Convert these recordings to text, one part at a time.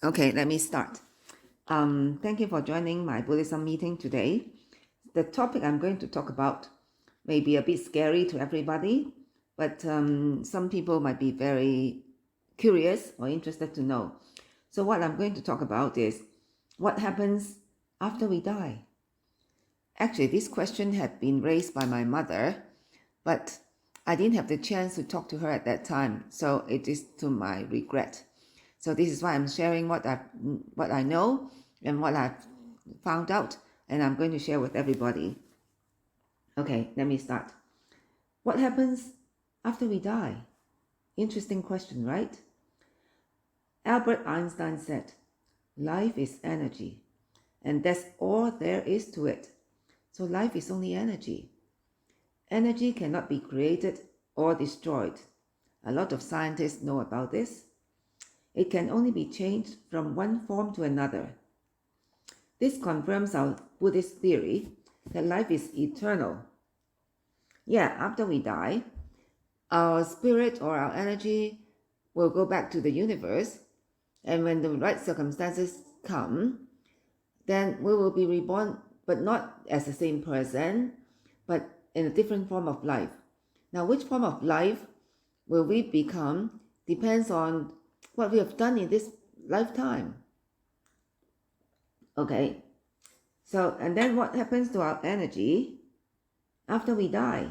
Okay, let me start. Thank you for joining my Buddhism meeting today. The topic I'm going to talk about may be a bit scary to everybody, but some people might be very curious or interested to know. So what I'm going to talk about is what happens after we die. Actually, this question had been raised by my mother, but I didn't have the chance to talk to her at that time, so it is to my regret. So this is why I'm sharing what I know and what I've found out, and I'm going to share with everybody. Okay, let me start. What happens after we die? Interesting question, right? Albert Einstein said, life is energy, and that's all there is to it. So life is only energy. Energy cannot be created or destroyed. A lot of scientists know about this. It can only be changed from one form to another. This confirms our Buddhist theory that life is eternal. Yeah, after we die, our spirit or our energy will go back to the universe, and when the right circumstances come, then we will be reborn, but not as the same person, but in a different form of life. Now, which form of life will we become depends on what we have done in this lifetime. Okay, so and then what happens to our energy after we die?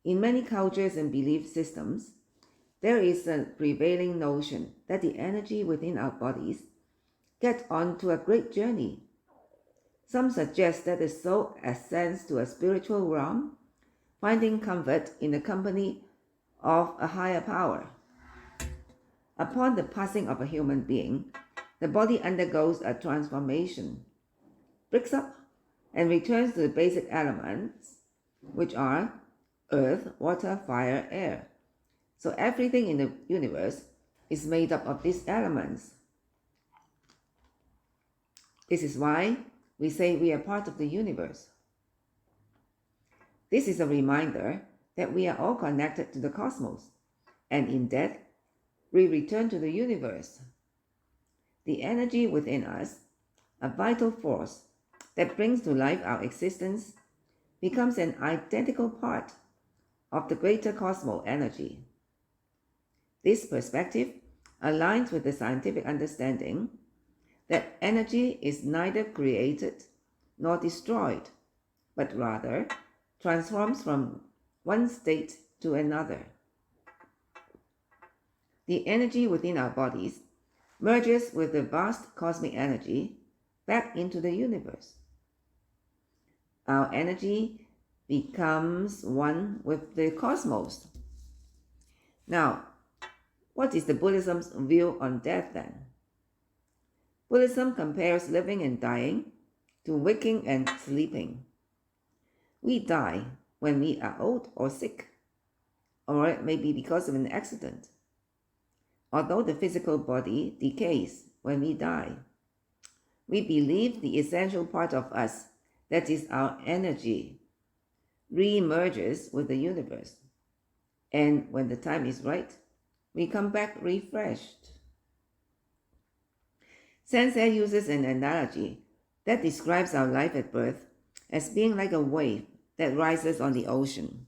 In many cultures and belief systems, there is a prevailing notion that the energy within our bodies get onto a great journey. Some suggest that the soul ascends to a spiritual realm, finding comfort in the company of a higher power. Upon the passing of a human being, the body undergoes a transformation, breaks up, and returns to the basic elements, which are earth, water, fire, air. So everything in the universe is made up of these elements. This is why we say we are part of the universe. This is a reminder that we are all connected to the cosmos, and in death, we return to the universe. The energy within us, a vital force that brings to life our existence, becomes an identical part of the greater cosmos energy. This perspective aligns with the scientific understanding that energy is neither created nor destroyed, but rather transforms from one state to another. The energy within our bodies merges with the vast cosmic energy back into the universe. Our energy becomes one with the cosmos. Now, what is the Buddhism's view on death then? Buddhism compares living and dying to waking and sleeping. We die when we are old or sick, or it may be because of an accident. Although the physical body decays when we die, we believe the essential part of us, that is our energy, re-emerges with the universe. And when the time is right, we come back refreshed. Sensei uses an analogy that describes our life at birth as being like a wave that rises on the ocean.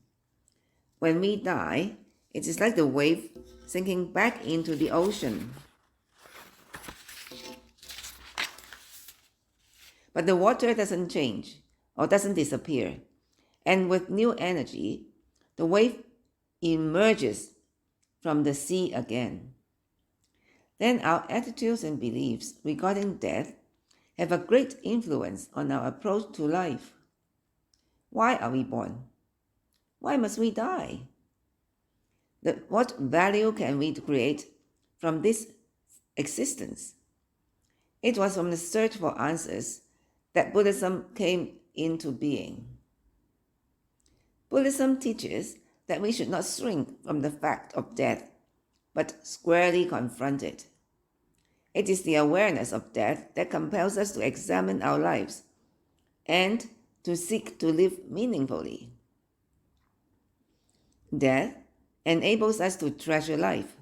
When we die, it is like the wave sinking back into the ocean. But the water doesn't change or doesn't disappear. And with new energy, the wave emerges from the sea again. Then our attitudes and beliefs regarding death have a great influence on our approach to life. Why are we born? Why must we die? What value can we create from this existence? It was from the search for answers that Buddhism came into being. Buddhism teaches that we should not shrink from the fact of death, but squarely confront it. It is the awareness of death that compels us to examine our lives and to seek to live meaningfully. Death enables us to treasure life.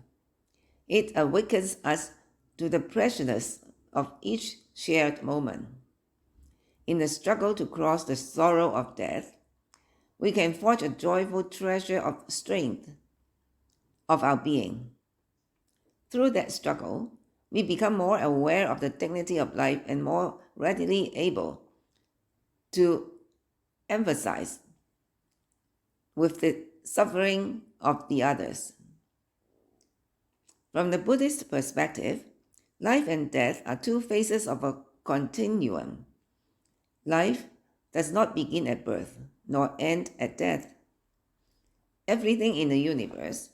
It awakens us to the preciousness of each shared moment. In the struggle to cross the sorrow of death, we can forge a joyful treasure of strength of our being. Through that struggle, we become more aware of the dignity of life and more readily able to emphasize with the suffering of the others. From the Buddhist perspective, life and death are two faces of a continuum. Life does not begin at birth, nor end at death. Everything in the universe,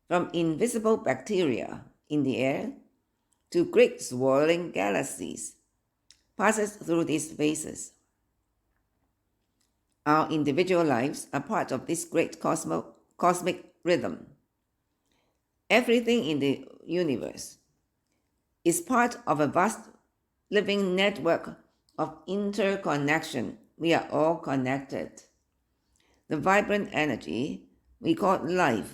from invisible bacteria in the air to great swirling galaxies, passes through these phases. Our individual lives are part of this great cosmic rhythm. Everything in the universe is part of a vast living network of interconnection. We are all connected. The vibrant energy we call life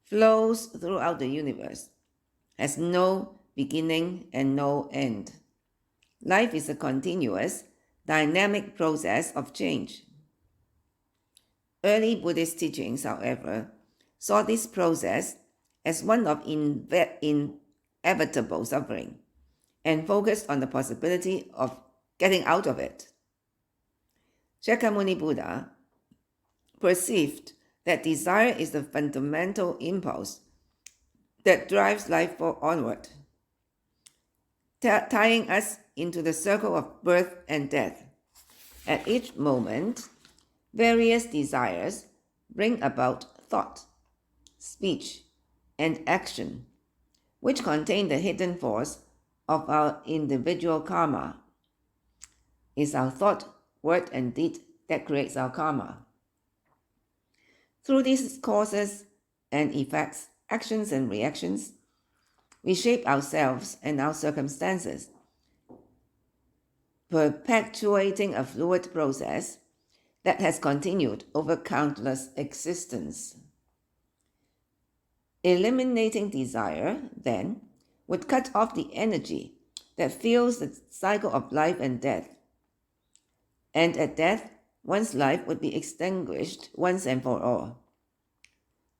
flows throughout the universe, has no beginning and no end. Life is a continuous, dynamic process of change. Early Buddhist teachings, however, saw this process as one of inevitable suffering and focused on the possibility of getting out of it. Shakyamuni Buddha perceived that desire is the fundamental impulse that drives life onward, tying us into the circle of birth and death. At each moment, various desires bring about thought, speech, and action, which contain the hidden force of our individual karma. It's our thought, word, and deed that creates our karma. Through these causes and effects, actions and reactions, we shape ourselves and our circumstances, perpetuating a fluid process that has continued over countless existences. Eliminating desire, then, would cut off the energy that fuels the cycle of life and death. And at death, one's life would be extinguished once and for all.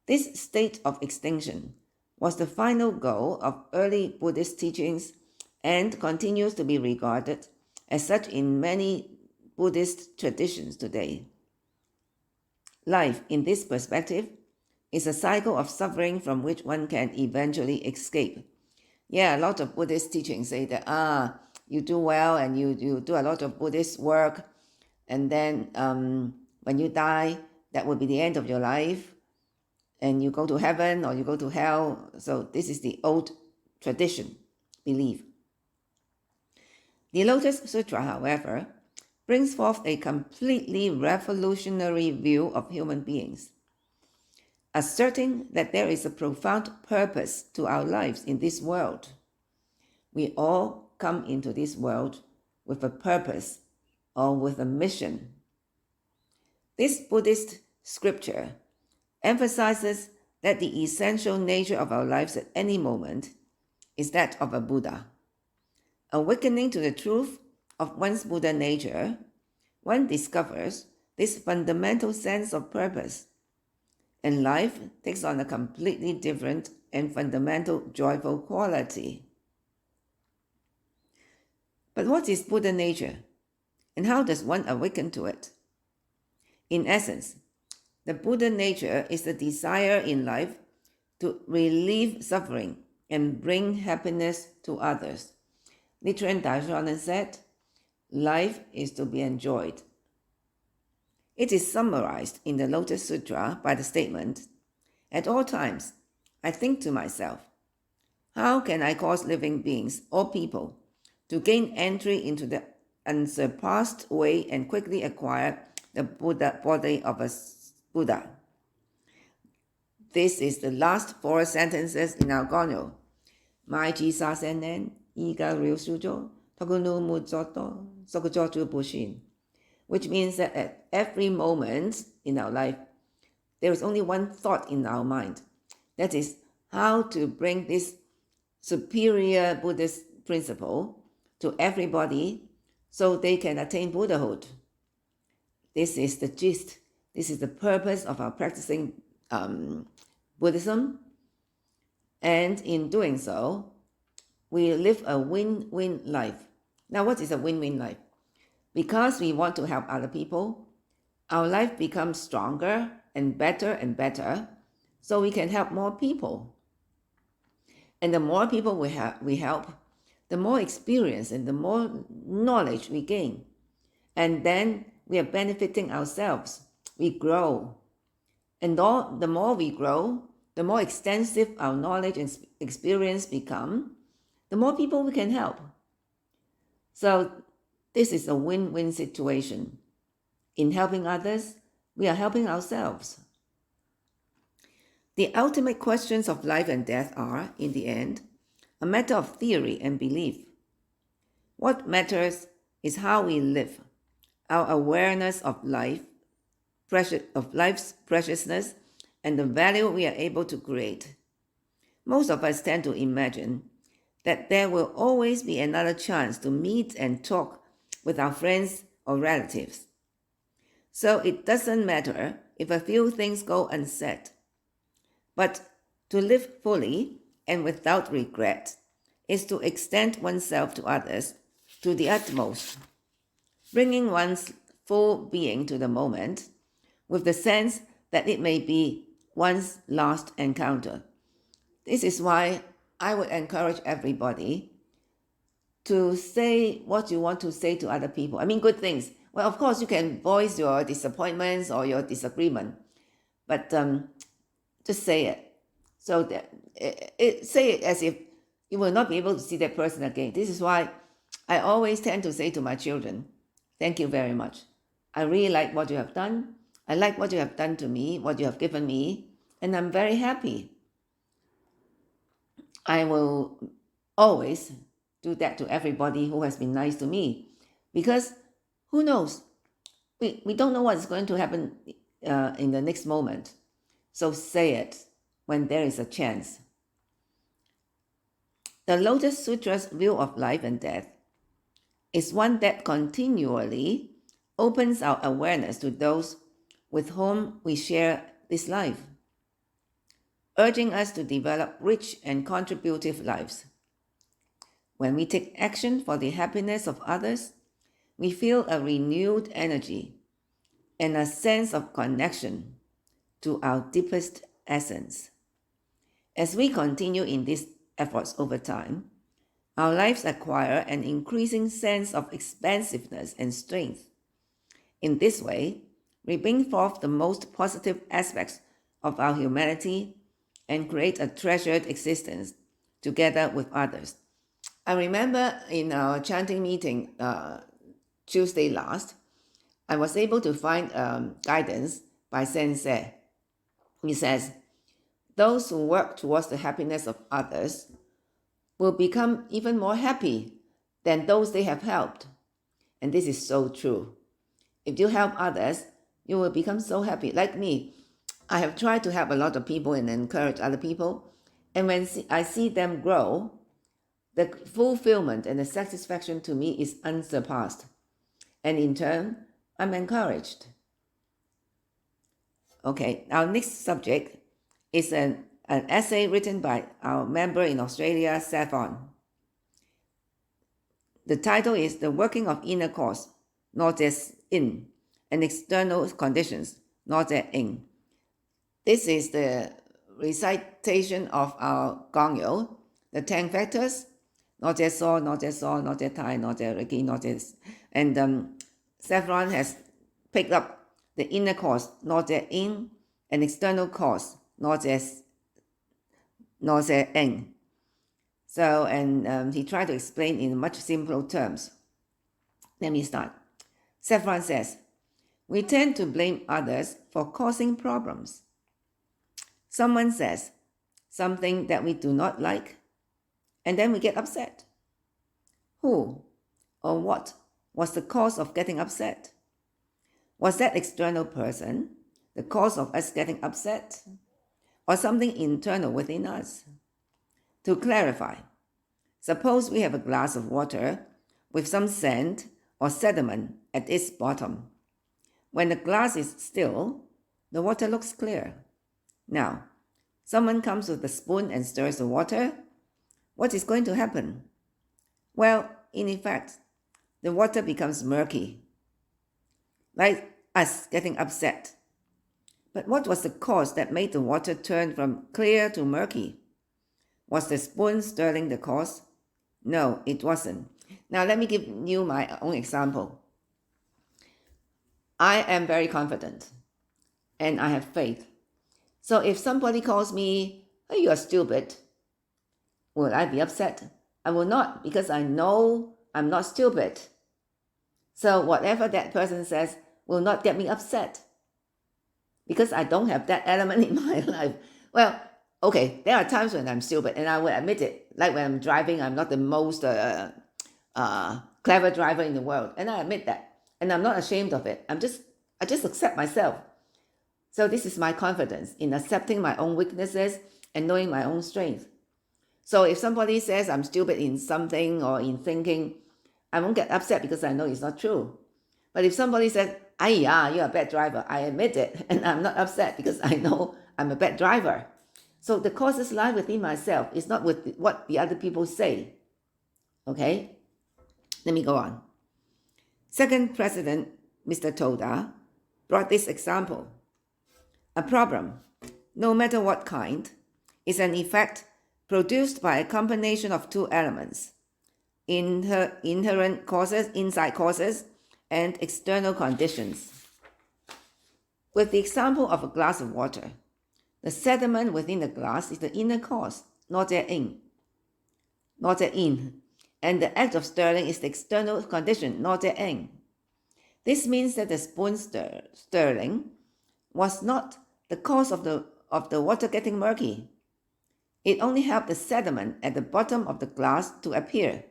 This state of extinction was the final goal of early Buddhist teachings and continues to be regarded as such in many Buddhist traditions today. Life, in this perspective, is a cycle of suffering from which one can eventually escape. Yeah, a lot of Buddhist teachings say that, you do well and you do a lot of Buddhist work, and then when you die, that will be the end of your life, and you go to heaven or you go to hell. So this is the old tradition, belief. The Lotus Sutra, however, brings forth a completely revolutionary view of human beings, asserting that there is a profound purpose to our lives in this world. We all come into this world with a purpose or with a mission. This Buddhist scripture emphasizes that the essential nature of our lives at any moment is that of a Buddha. Awakening to the truth of one's Buddha nature, one discovers this fundamental sense of purpose, and life takes on a completely different and fundamental joyful quality. But what is Buddha nature, and how does one awaken to it? In essence, the Buddha nature is the desire in life to relieve suffering and bring happiness to others. Nichiren Daishonin said, life is to be enjoyed. It is summarized in the Lotus Sutra by the statement, at all times, I think to myself, how can I cause living beings or people to gain entry into the unsurpassed way and quickly acquire the Buddha body of a Buddha? This is the last 4 sentences in our Gonyo. Mai ji sa senen, iga ryu shujo, togunu muzoto, sokujotu bushin. Which means that at every moment in our life, there is only one thought in our mind. That is how to bring this superior Buddhist principle to everybody so they can attain Buddhahood. This is the gist. This is the purpose of our practicing Buddhism. And in doing so, we live a win-win life. Now, what is a win-win life? Because we want to help other people, our life becomes stronger and better, so we can help more people. And the more people we help, the more experience and the more knowledge we gain. And then we are benefiting ourselves. We grow. And the more we grow, the more extensive our knowledge and experience become, the more people we can help. So this is a win-win situation. In helping others, we are helping ourselves. The ultimate questions of life and death are, in the end, a matter of theory and belief. What matters is how we live, our awareness of life, of life's preciousness, and the value we are able to create. Most of us tend to imagine that there will always be another chance to meet and talk with our friends or relatives. So it doesn't matter if a few things go unsaid. But to live fully and without regret is to extend oneself to others to the utmost, bringing one's full being to the moment with the sense that it may be one's last encounter. This is why I would encourage everybody to say what you want to say to other people. I mean, good things. Well, of course, you can voice your disappointments or your disagreement, but just say it. So that say it as if you will not be able to see that person again. This is why I always tend to say to my children, thank you very much. I really like what you have done. I like what you have done to me, what you have given me, and I'm very happy. I will always do that to everybody who has been nice to me, because who knows? We don't know what is going to happen in the next moment. So say it when there is a chance. The Lotus Sutra's view of life and death is one that continually opens our awareness to those with whom we share this life, urging us to develop rich and contributive lives. When we take action for the happiness of others, we feel a renewed energy and a sense of connection to our deepest essence. As we continue in these efforts over time, our lives acquire an increasing sense of expansiveness and strength. In this way, we bring forth the most positive aspects of our humanity and create a treasured existence together with others. I remember in our chanting meeting Tuesday last, I was able to find guidance by Sensei. He says, those who work towards the happiness of others will become even more happy than those they have helped. And this is so true. If you help others, you will become so happy. Like me, I have tried to help a lot of people and encourage other people. And when I see them grow, the fulfillment and the satisfaction to me is unsurpassed. And in turn, I'm encouraged. Okay, our next subject is an essay written by our member in Australia, Saffron. The title is The Working of Inner Cause, Not as In, and External Conditions, Not as In. This is the recitation of our Gongyo, the 10 factors, not as so, not as so, not as Thai, not as Reiki, not as... And Saffron has picked up the inner cause, not as in, and external cause, not as in. So, and he tried to explain in much simpler terms. Let me start. Saffron says, we tend to blame others for causing problems. Someone says something that we do not like, and then we get upset. Who or what was the cause of getting upset? Was that external person the cause of us getting upset, or something internal within us? To clarify, Suppose we have a glass of water with some sand or sediment at its bottom. When the glass is still, the water looks clear. Now, someone comes with a spoon and stirs the water. What is going to happen? Well, in effect, the water becomes murky, like us getting upset. But what was the cause that made the water turn from clear to murky? Was the spoon stirring the cause? No, it wasn't. Now, let me give you my own example. I am very confident and I have faith. So if somebody calls me, "Hey, you are stupid," will I be upset? I will not, because I know I'm not stupid. So whatever that person says will not get me upset, because I don't have that element in my life. Well, okay, there are times when I'm stupid, and I will admit it. Like when I'm driving, I'm not the most clever driver in the world, and I admit that, and I'm not ashamed of it. I just accept myself. So this is my confidence in accepting my own weaknesses and knowing my own strength. So if somebody says I'm stupid in something or in thinking, I won't get upset because I know it's not true. But if somebody says, "Aiya, you're a bad driver," I admit it, and I'm not upset because I know I'm a bad driver. So the causes lie within myself. It's not with what the other people say. Okay? Let me go on. Second President, Mr. Toda, brought this example. A problem, no matter what kind, is an effect produced by a combination of two elements: inherent causes, inside causes, and external conditions. With the example of a glass of water, the sediment within the glass is the inner cause, not the in. And the act of stirring is the external condition, not the in. This means that the spoon stirring was not the cause of the water getting murky. It only helped the sediment at the bottom of the glass to appear.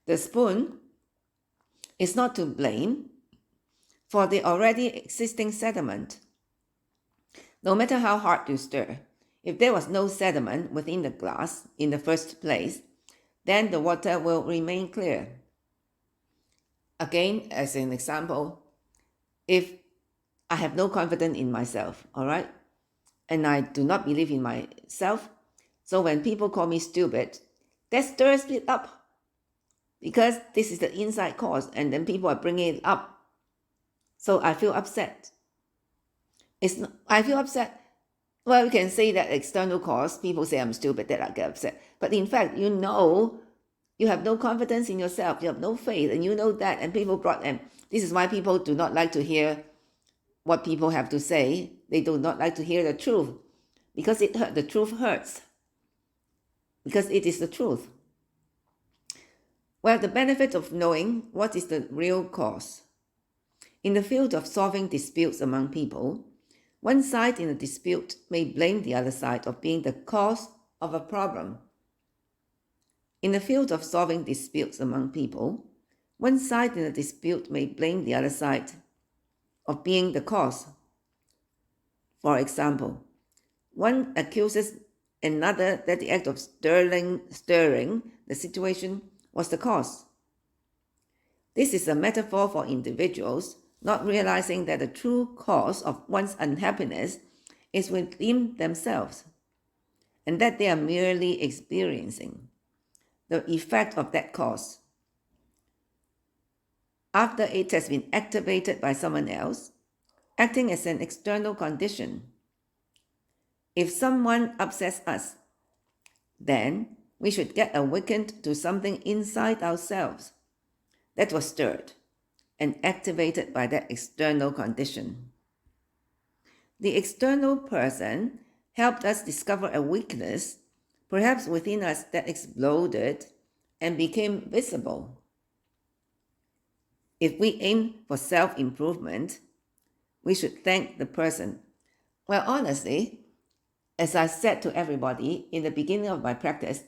The spoon is not to blame for the already existing sediment. No matter how hard you stir, if there was no sediment within the glass in the first place, then the water will remain clear. Again, as an example, if I have no confidence in myself, all right, and I do not believe in myself, so when people call me stupid, that stirs it up, because this is the inside cause, and then people are bringing it up. So I feel upset. I feel upset. Well, you can say that external cause, people say I'm stupid, that I get upset. But in fact, you know, you have no confidence in yourself, you have no faith, and you know that, and people brought them. This is why people do not like to hear what people have to say. They do not like to hear the truth, because the truth hurts, because it is the truth. Well, the benefit of knowing what is the real cause. In the field of solving disputes among people, one side in a dispute may blame the other side of being the cause of a problem. In the field of solving disputes among people, one side in a dispute may blame the other side of being the cause. For example, one accuses another that the act of stirring the situation was the cause. This is a metaphor for individuals not realizing that the true cause of one's unhappiness is within themselves, and that they are merely experiencing the effect of that cause after it has been activated by someone else, acting as an external condition. If someone upsets us, then we should get awakened to something inside ourselves that was stirred and activated by that external condition. The external person helped us discover a weakness, perhaps within us, that exploded and became visible. If we aim for self-improvement, we should thank the person. Well, honestly, as I said to everybody in the beginning of my practice,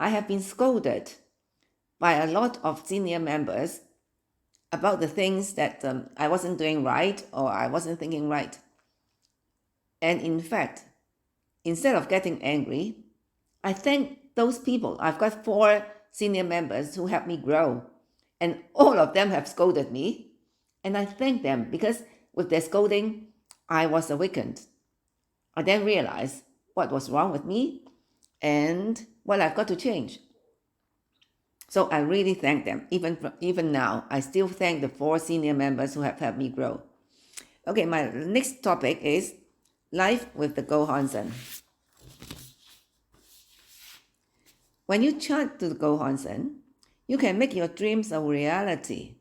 I have been scolded by a lot of senior members about the things that I wasn't doing right, or I wasn't thinking right. And in fact, instead of getting angry, I thank those people. I've got 4 senior members who helped me grow, and all of them have scolded me. And I thank them because with their scolding, I was awakened. I then realized what was wrong with me and what I've got to change. So I really thank them. Even now, I still thank the 4 senior members who have helped me grow. Okay, my next topic is life with the Gohonzon. When you chant to the Gohonzon, you can make your dreams a reality.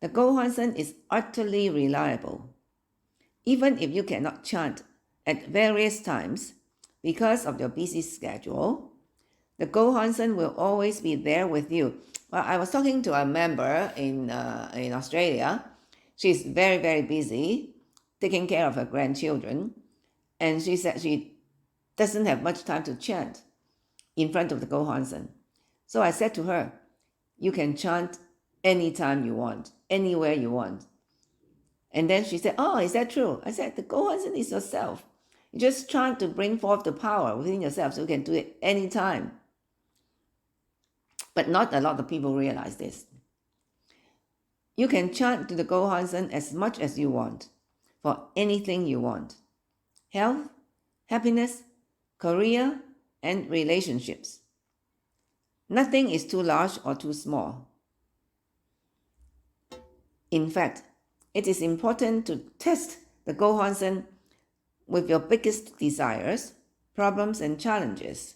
The Gohonzon is utterly reliable. Even if you cannot chant at various times because of your busy schedule, the Gohonzon will always be there with you. Well, I was talking to a member in Australia. She's very, very busy taking care of her grandchildren. And she said she doesn't have much time to chant in front of the Gohonzon. So I said to her, you can chant anytime you want, anywhere you want. And then she said, oh, is that true? I said, the Gohonzon is yourself. You just chant to bring forth the power within yourself so you can do it anytime. But not a lot of people realize this. You can chant to the Gohonzon as much as you want, for anything you want. Health, happiness, career, and relationships. Nothing is too large or too small. In fact, it is important to test the Gohonzon with your biggest desires, problems, and challenges.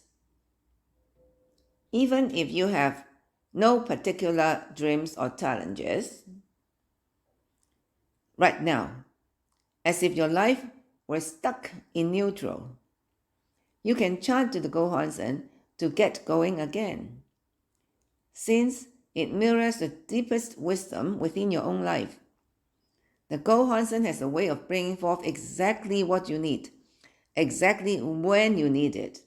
Even if you have no particular dreams or challenges, right now, as if your life were stuck in neutral, you can chant to the Gohonzon to get going again, since it mirrors the deepest wisdom within your own life. The Gohonzon has a way of bringing forth exactly what you need, exactly when you need it.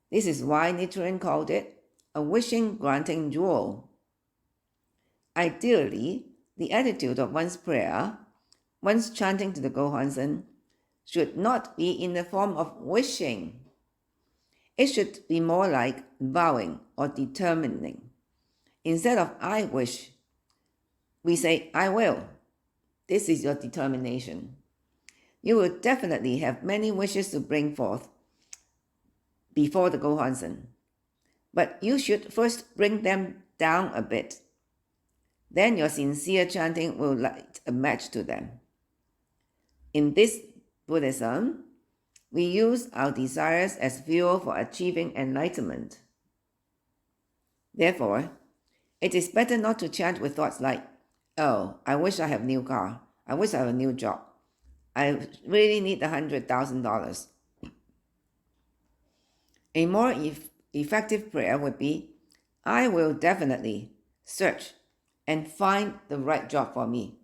This is why Nichiren called it a wishing-granting jewel. Ideally, the attitude of one's prayer, one's chanting to the Gohonzon, should not be in the form of wishing. It should be more like vowing or determining. Instead of I wish, we say I will. This is your determination. You will definitely have many wishes to bring forth before the Gohonzon, but you should first bring them down a bit. Then your sincere chanting will light a match to them. In this Buddhism, we use our desires as fuel for achieving enlightenment. Therefore, it is better not to chant with thoughts like, oh, I wish I have a new car. I wish I have a new job. I really need $100,000. A more effective prayer would be, I will definitely search and find the right job for me.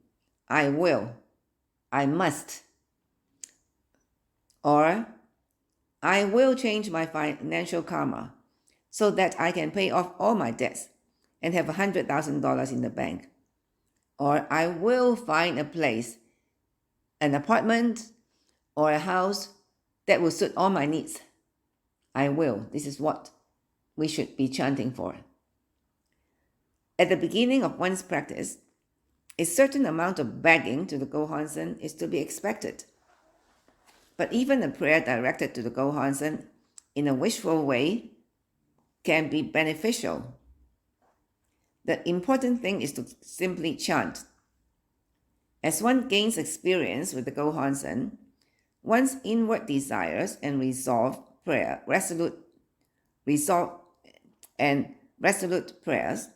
I will. I must. Or, I will change my financial karma so that I can pay off all my debts and have $100,000 in the bank. Or I will find a place, an apartment or a house that will suit all my needs. I will. This is what we should be chanting for. At the beginning of one's practice, a certain amount of begging to the Gohonzon is to be expected. But even a prayer directed to the Gohonzon in a wishful way can be beneficial. The important thing is to simply chant. As one gains experience with the Gohonzon, one's inward desires and resolute prayers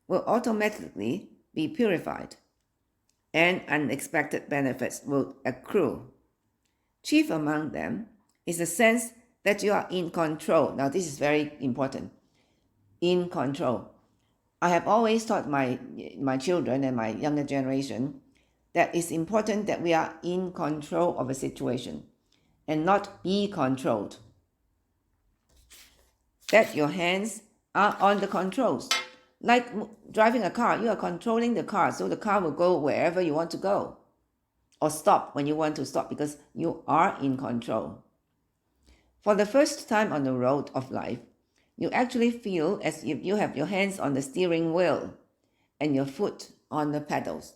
will automatically be purified, and unexpected benefits will accrue. Chief among them is the sense that you are in control. Now, this is very important. In control. I have always taught my children and my younger generation that it's important that we are in control of a situation and not be controlled. That your hands are on the controls. Like driving a car, you are controlling the car so the car will go wherever you want to go. or stop when you want to stop, because you are in control. For the first time on the road of life, you actually feel as if you have your hands on the steering wheel and your foot on the pedals.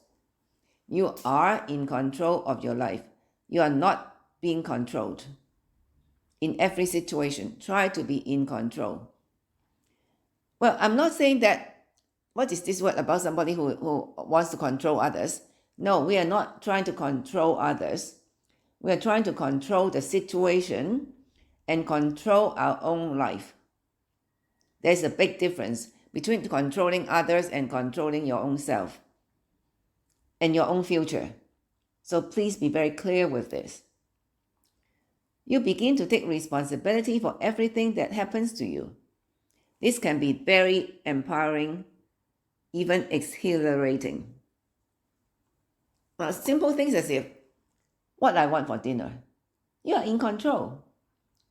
You are in control of your life. You are not being controlled. In every situation, try to be in control. Well, I'm not saying that, what is this word about somebody who wants to control others? No, we are not trying to control others. We are trying to control the situation and control our own life. There's a big difference between controlling others and controlling your own self and your own future. So please be very clear with this. You begin to take responsibility for everything that happens to you. This can be very empowering, even exhilarating. Simple things as if, what I want for dinner. You are in control.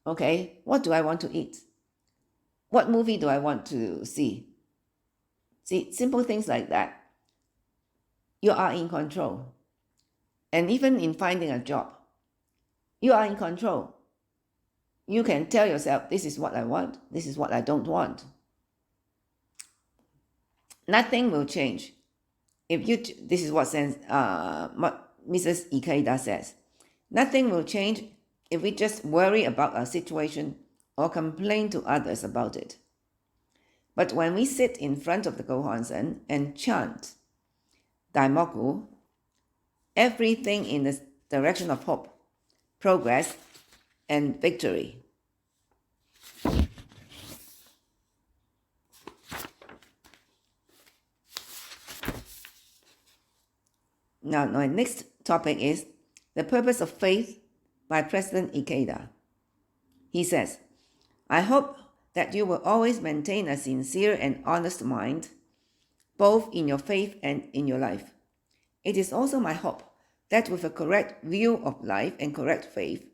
Okay, what do I want to eat? What movie do I want to see? See, simple things like that. You are in control. And even in finding a job, you are in control. You can tell yourself, this is what I want, this is what I don't want. Nothing will change if you. This is what Mrs. Ikeda says. Nothing will change if we just worry about our situation or complain to others about it. But when we sit in front of the Gohonzon and chant Daimoku, everything in the direction of hope, progress, and victory. Now, my next topic is The Purpose of Faith by President Ikeda. He says, I hope that you will always maintain a sincere and honest mind, both in your faith and in your life. It is also my hope that with a correct view of life and correct faith,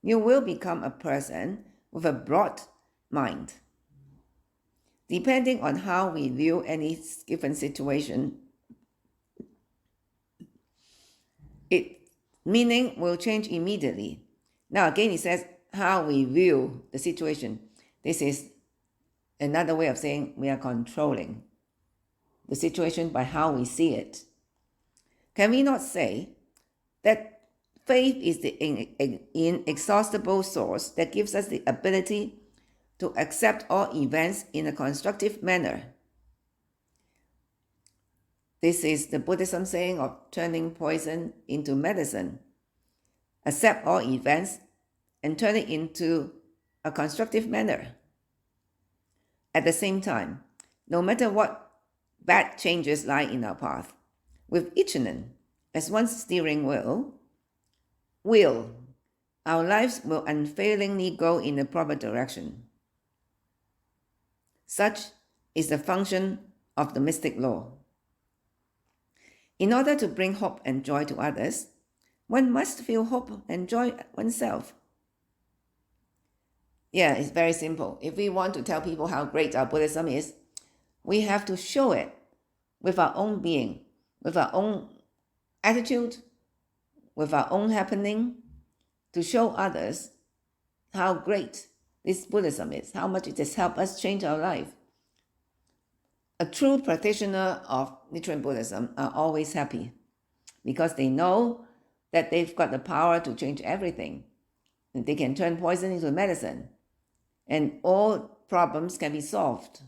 you will become a person with a broad mind. Depending on how we view any given situation, its meaning will change immediately. Now again, it says how we view the situation. This is another way of saying we are controlling the situation by how we see it. Can we not say that faith is the inexhaustible source that gives us the ability to accept all events in a constructive manner? This is the Buddhism saying of turning poison into medicine. Accept all events and turn it into a constructive manner. At the same time, no matter what bad changes lie in our path, with Ichinen as one's steering wheel, our lives will unfailingly go in the proper direction. Such is the function of the mystic law. In order to bring hope and joy to others, one must feel hope and joy oneself. Yeah, it's very simple. If we want to tell people how great our Buddhism is, we have to show it with our own being, with our own attitude, with our own happening, to show others how great this Buddhism is, how much it has helped us change our life. A true practitioner of Nichiren Buddhism are always happy because they know that they've got the power to change everything. And they can turn poison into medicine, and all problems can be solved.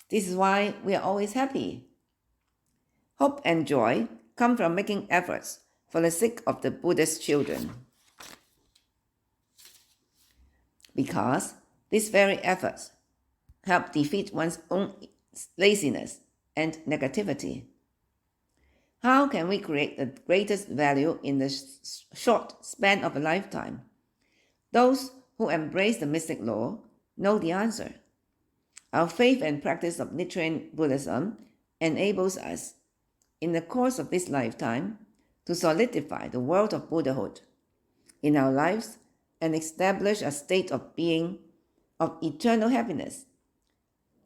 This is why we are always happy. Hope and joy come from making efforts for the sake of the Buddha's children. Because these very efforts help defeat one's own laziness and negativity. How can we create the greatest value in the short span of a lifetime? Those who embrace the mystic law know the answer. Our faith and practice of Nichiren Buddhism enables us, in the course of this lifetime, to solidify the world of Buddhahood in our lives and establish a state of being of eternal happiness.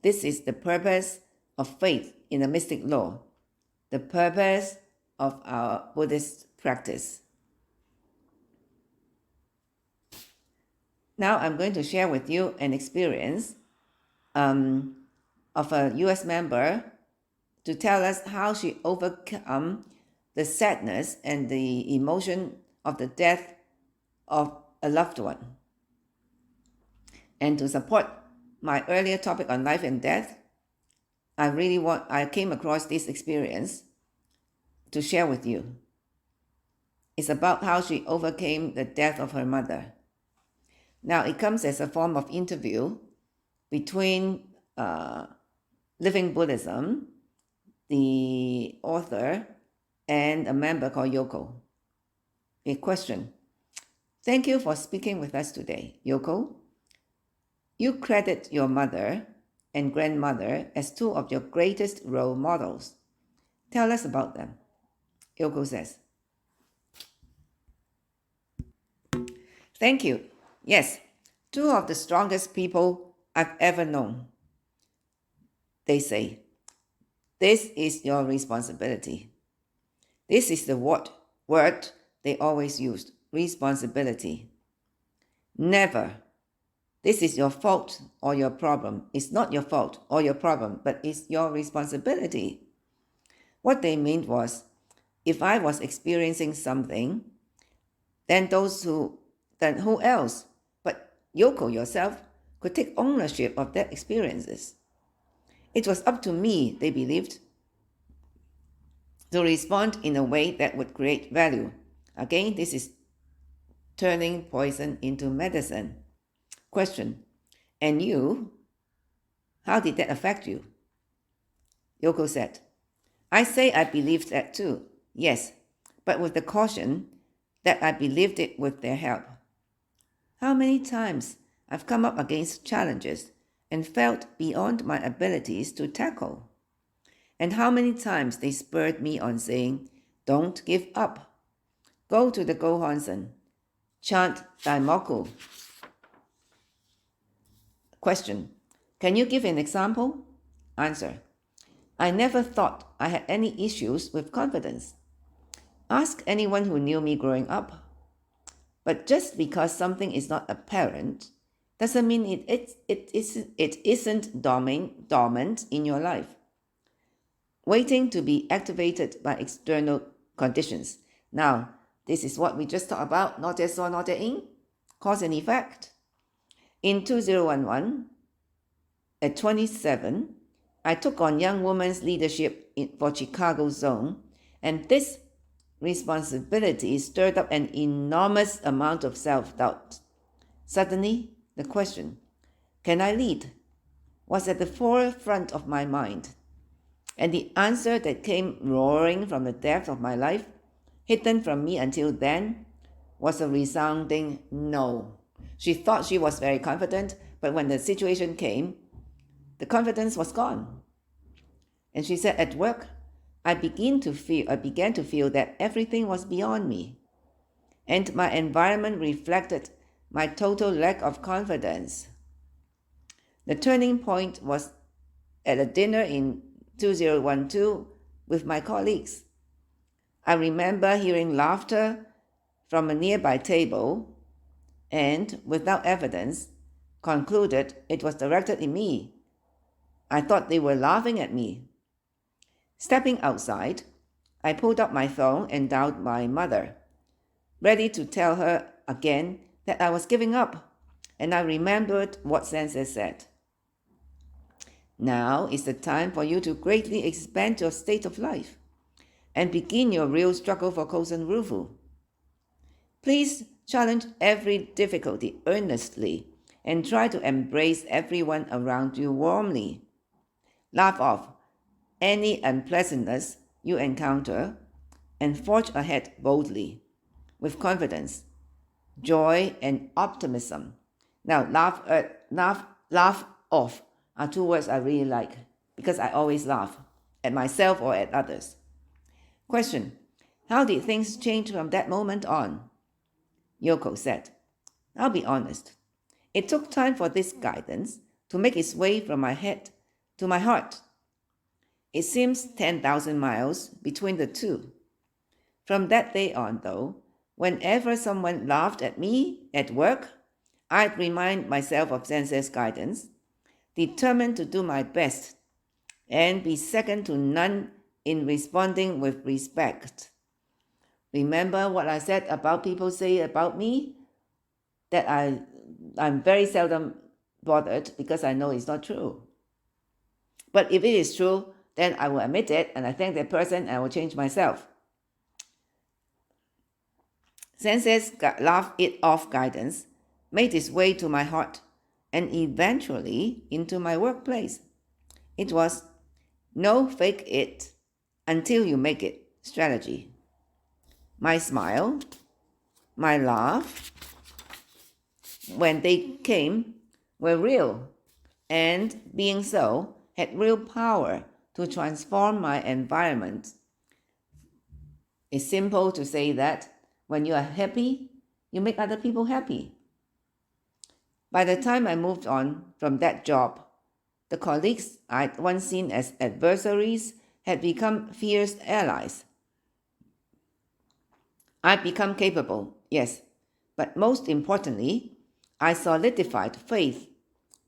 This is the purpose of faith in the mystic law, the purpose of our Buddhist practice. Now I'm going to share with you an experience of a US member to tell us how she overcome the sadness and the emotion of the death of a loved one. And to support my earlier topic on life and death, I came across this experience to share with you. It's about how she overcame the death of her mother. Now, it comes as a form of interview between Living Buddhism, the author, and a member called Yoko. A question. Thank you for speaking with us today, Yoko. You credit your mother and grandmother as two of your greatest role models. Tell us about them. Yoko says. Thank you. Yes, two of the strongest people I've ever known. They say, this is your responsibility. This is the word they always used, responsibility. Never, this is your fault or your problem. It's not your fault or your problem, but it's your responsibility. What they meant was, if I was experiencing something, then who else but Yoko yourself could take ownership of their experiences? It was up to me, they believed, to respond in a way that would create value. Again, this is turning poison into medicine. Question. And you? How did that affect you? Yoko said, I say I believed that too. Yes, but with the caution that I believed it with their help. How many times I've come up against challenges and felt beyond my abilities to tackle. And how many times they spurred me on saying, don't give up. Go to the Gohonzon. Chant Daimoku. Question. Can you give an example? Answer. I never thought I had any issues with confidence. Ask anyone who knew me growing up. But just because something is not apparent doesn't mean it isn't dormant in your life, waiting to be activated by external conditions. Now, this is what we just talked about, not as saw, not as in, cause and effect. In 2011, at 27, I took on young women's leadership for Chicago Zone, and this responsibility stirred up an enormous amount of self-doubt. Suddenly, the question, can I lead, was at the forefront of my mind. And the answer that came roaring from the depth of my life, hidden from me until then, was a resounding no. She thought she was very confident, but when the situation came, the confidence was gone. And she said, at work, I began to feel that everything was beyond me. And my environment reflected my total lack of confidence. The turning point was at a dinner in 2012 with my colleagues. I remember hearing laughter from a nearby table and, without evidence, concluded it was directed at me. I thought they were laughing at me. Stepping outside, I pulled out my phone and dialed my mother, ready to tell her again that I was giving up, and I remembered what Sensei said. Now is the time for you to greatly expand your state of life and begin your real struggle for Kozen Rufu. Please challenge every difficulty earnestly and try to embrace everyone around you warmly. Laugh off any unpleasantness you encounter and forge ahead boldly, with confidence, joy, and optimism. Now, laugh off are two words I really like because I always laugh at myself or at others. Question. How did things change from that moment on? Yoko said, I'll be honest. It took time for this guidance to make its way from my head to my heart. It seems 10,000 miles between the two. From that day on, though, whenever someone laughed at me at work, I'd remind myself of Sensei's guidance, determined to do my best and be second to none in responding with respect. Remember what I said about people say about me? That I'm very seldom bothered because I know it's not true. But if it is true, then I will admit it and I thank that person and I will change myself. Sensei's laugh it off guidance made its way to my heart and eventually into my workplace. It was no fake it until you make it strategy. My smile, my laugh, when they came, were real, and being so, had real power to transform my environment. It's simple to say that when you are happy, you make other people happy. By the time I moved on from that job, the colleagues I'd once seen as adversaries had become fierce allies. I'd become capable, yes, but most importantly, I solidified faith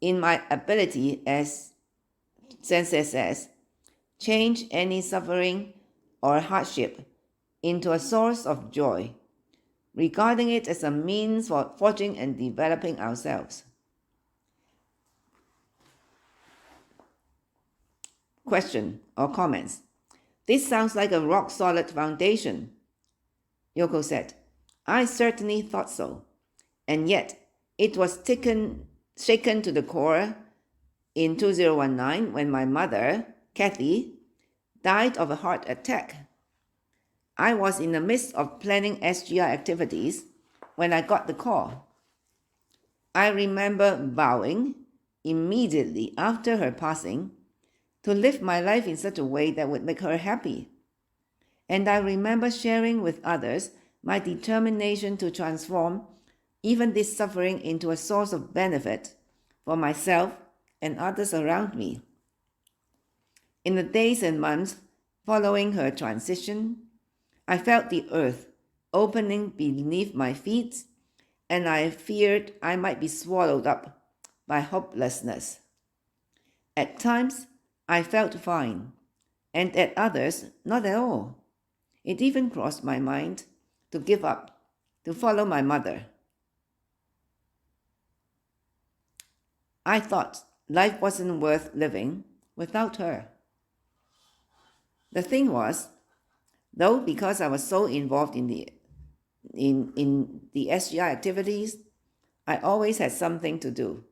in my ability, as Sensei says, change any suffering or hardship into a source of joy, regarding it as a means for forging and developing ourselves. Question or comments? This sounds like a rock-solid foundation. Yoko said, I certainly thought so. And yet, it was shaken to the core in 2019 when my mother, Kathy, died of a heart attack. I was in the midst of planning SGI activities when I got the call. I remember vowing immediately after her passing to live my life in such a way that would make her happy. And I remember sharing with others my determination to transform even this suffering into a source of benefit for myself and others around me. In the days and months following her transition, I felt the earth opening beneath my feet, and I feared I might be swallowed up by hopelessness. At times, I felt fine, and at others, not at all. It even crossed my mind to give up, to follow my mother. I thought life wasn't worth living without her. The thing was, though, because I was so involved in the SGI activities, I always had something to do,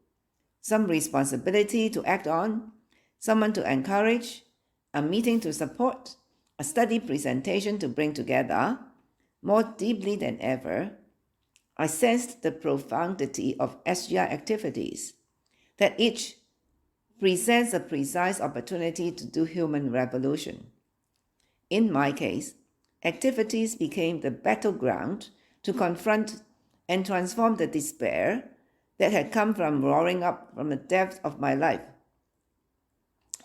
some responsibility to act on, someone to encourage, a meeting to support, a study presentation to bring together. More deeply than ever, I sensed the profundity of SGI activities, that each presents a precise opportunity to do human revolution. In my case, activities became the battleground to confront and transform the despair that had come from roaring up from the depths of my life.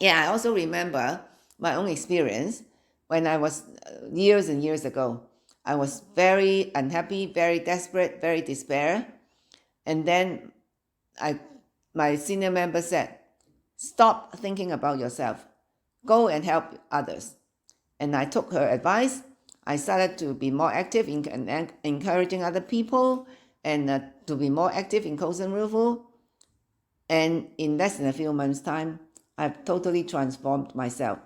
I also remember my own experience when I was years and years ago. I was very unhappy, very desperate, very despair. And then my senior member said, stop thinking about yourself. Go and help others. And I took her advice. I started to be more active in encouraging other people and to be more active in Kozen Rufu. And in less than a few months' time, I've totally transformed myself.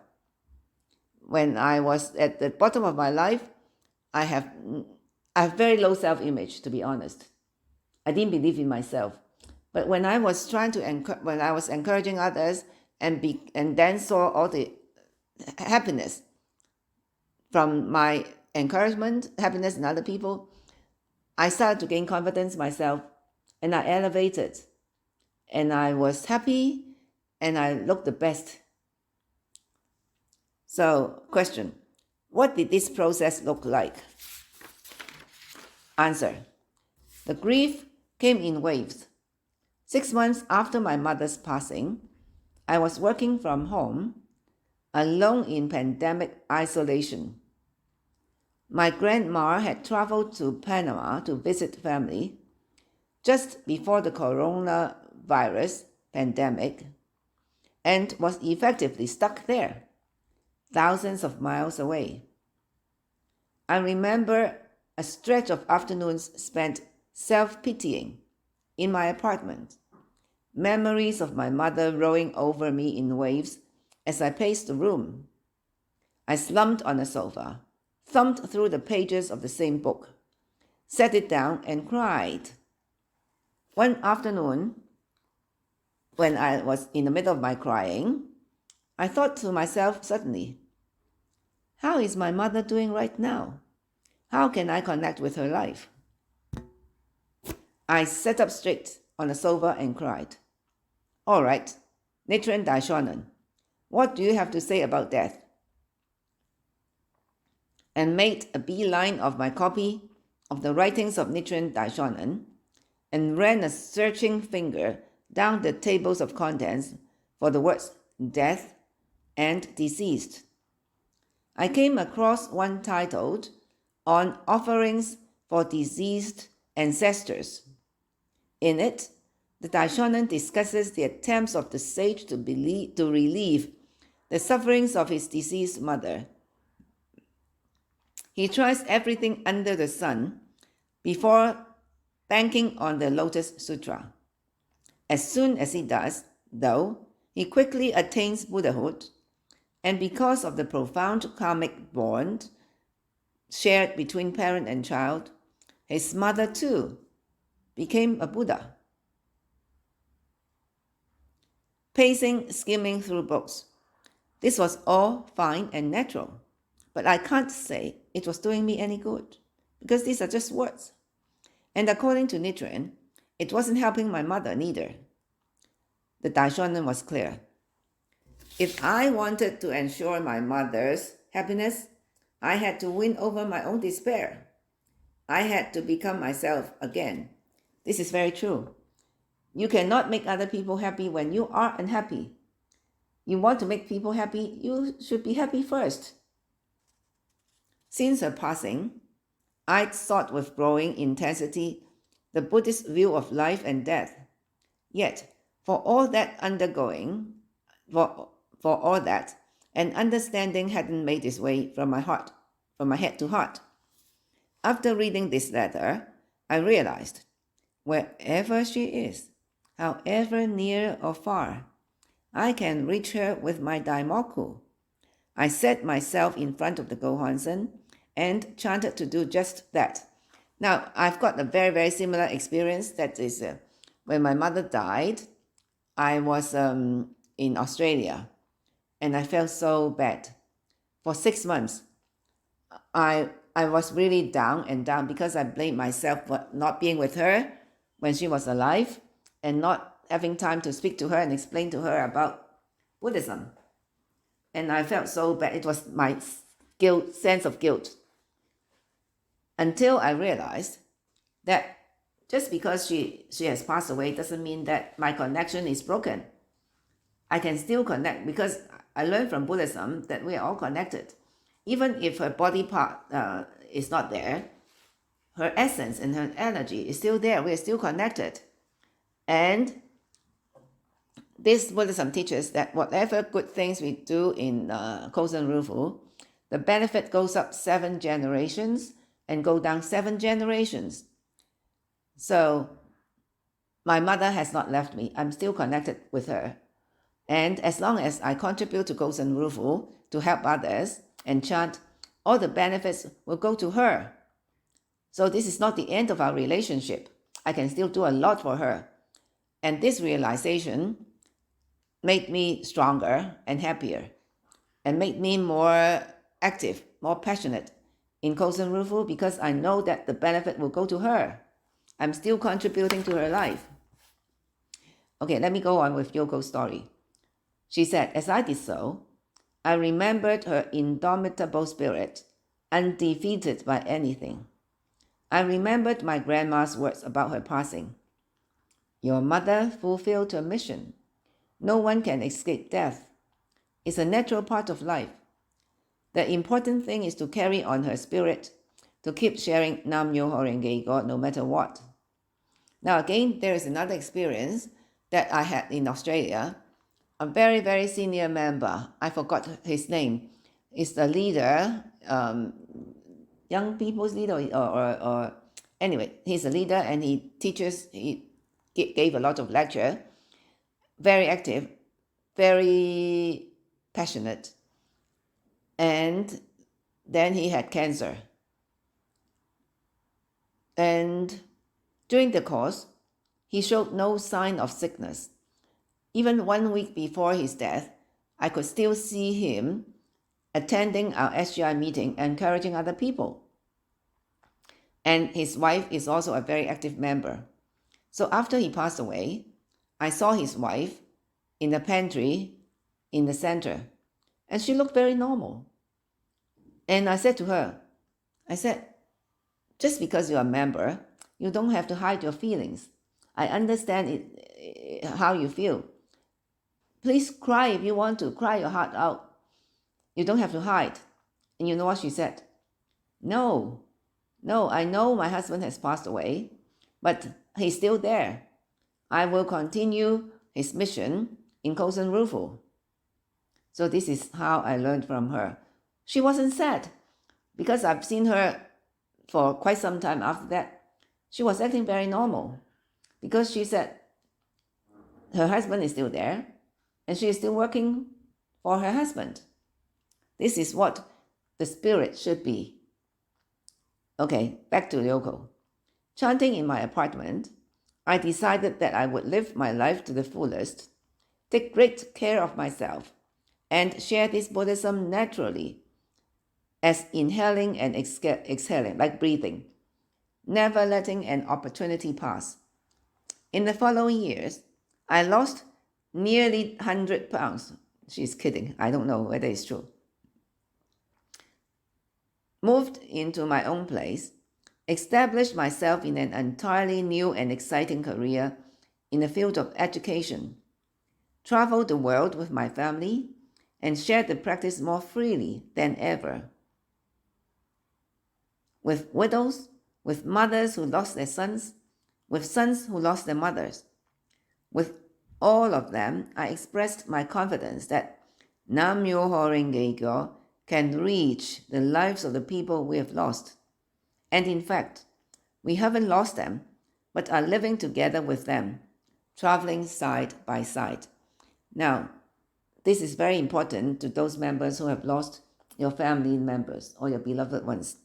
When I was at the bottom of my life, I have very low self-image, to be honest. I didn't believe in myself. But when I was when I was encouraging others and then saw all the happiness from my encouragement, happiness in other people, I started to gain confidence in myself, and I elevated, and I was happy, and I looked the best. So, question, what did this process look like? Answer, the grief came in waves. 6 months after my mother's passing, I was working from home, alone in pandemic isolation. My grandma had traveled to Panama to visit family just before the coronavirus pandemic and was effectively stuck there, thousands of miles away. I remember a stretch of afternoons spent self-pitying in my apartment, memories of my mother rowing over me in waves as I paced the room. I slumped on a sofa, thumbed through the pages of the same book, set it down, and cried. One afternoon, when I was in the middle of my crying, I thought to myself suddenly, how is my mother doing right now? How can I connect with her life? I sat up straight on the sofa and cried. All right, Nichiren Daishonin, what do you have to say about death? And made a beeline of my copy of the writings of Nichiren Daishonin and ran a searching finger down the tables of contents for the words death and deceased. I came across one titled On Offerings for Deceased Ancestors. In it, the Daishonin discusses the attempts of the sage to relieve the sufferings of his deceased mother. He tries everything under the sun before banking on the Lotus Sutra. As soon as he does, though, he quickly attains Buddhahood, and because of the profound karmic bond shared between parent and child, his mother too became a Buddha. Pacing, skimming through books. This was all fine and natural, but I can't say it was doing me any good, because these are just words. And according to Nichiren, it wasn't helping my mother neither. The Daishonin was clear. If I wanted to ensure my mother's happiness, I had to win over my own despair. I had to become myself again. This is very true. You cannot make other people happy when you are unhappy. You want to make people happy, you should be happy first. Since her passing, I'd sought with growing intensity the Buddhist view of life and death. Yet, for all that, an understanding hadn't made its way from my head to heart. After reading this letter, I realized, wherever she is, however near or far, I can reach her with my daimoku. I set myself in front of the Gohonzon and chanted to do just that. Now, I've got a very, very similar experience. That is, when my mother died, I was in Australia, and I felt so bad. For 6 months, I was really down because I blamed myself for not being with her when she was alive and not having time to speak to her and explain to her about Buddhism. And I felt so bad. It was my sense of guilt. Until I realized that just because she has passed away doesn't mean that my connection is broken. I can still connect because I learned from Buddhism that we are all connected. Even if her body part is not there, her essence and her energy is still there. We are still connected. And this Buddhism teaches that whatever good things we do in Gohonzon Rufu, the benefit goes up 7 generations and go down 7 generations. So my mother has not left me. I'm still connected with her. And as long as I contribute to Gohonzon Rufu to help others and chant, all the benefits will go to her. So this is not the end of our relationship. I can still do a lot for her. And this realization made me stronger and happier and made me more active, more passionate in Gohonzon Rufu because I know that the benefit will go to her. I'm still contributing to her life. Okay, let me go on with Yoko's story. She said, as I did so, I remembered her indomitable spirit, undefeated by anything. I remembered my grandma's words about her passing. Your mother fulfilled her mission. No one can escape death. It's a natural part of life. The important thing is to carry on her spirit to keep sharing Nam Myoho Renge Kyo no matter what. Now again, there is another experience that I had in Australia. A very, very senior member, I forgot his name, is the leader, young people's leader, or anyway, he's a leader and he teaches, he gave a lot of lecture, very active, very passionate. And then he had cancer. And during the course, he showed no sign of sickness. Even 1 week before his death, I could still see him attending our SGI meeting, encouraging other people. And his wife is also a very active member. So after he passed away, I saw his wife in the pantry in the center, and she looked very normal. And I said to her, just because you're a member, you don't have to hide your feelings. I understand how you feel. Please cry if you want to, cry your heart out. You don't have to hide. And you know what she said? No, I know my husband has passed away, but he's still there. I will continue his mission in Gohonzon Rufu. So this is how I learned from her. She wasn't sad because I've seen her for quite some time after that. She was acting very normal because she said her husband is still there and she is still working for her husband. This is what the spirit should be. Okay, back to Ryoko. Chanting in my apartment, I decided that I would live my life to the fullest, take great care of myself, and share this Buddhism naturally, as inhaling and exhaling, like breathing, never letting an opportunity pass. In the following years, I lost nearly 100 pounds. She's kidding. I don't know whether it's true. Moved into my own place, established myself in an entirely new and exciting career in the field of education, traveled the world with my family, and shared the practice more freely than ever. With widows, with mothers who lost their sons, with sons who lost their mothers. With all of them, I expressed my confidence that Nam Myoho Renge Kyo can reach the lives of the people we have lost. And in fact, we haven't lost them, but are living together with them, traveling side by side. Now, this is very important to those members who have lost your family members or your beloved ones.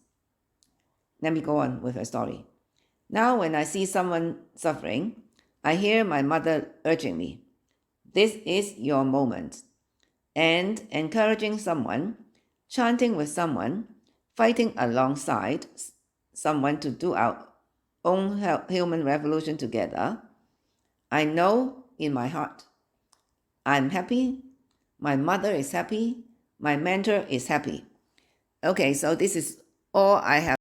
Let me go on with her story. Now, when I see someone suffering, I hear my mother urging me, this is your moment. And encouraging someone, chanting with someone, fighting alongside someone to do our own human revolution together, I know in my heart, I'm happy, my mother is happy, my mentor is happy. Okay, so this is all I have.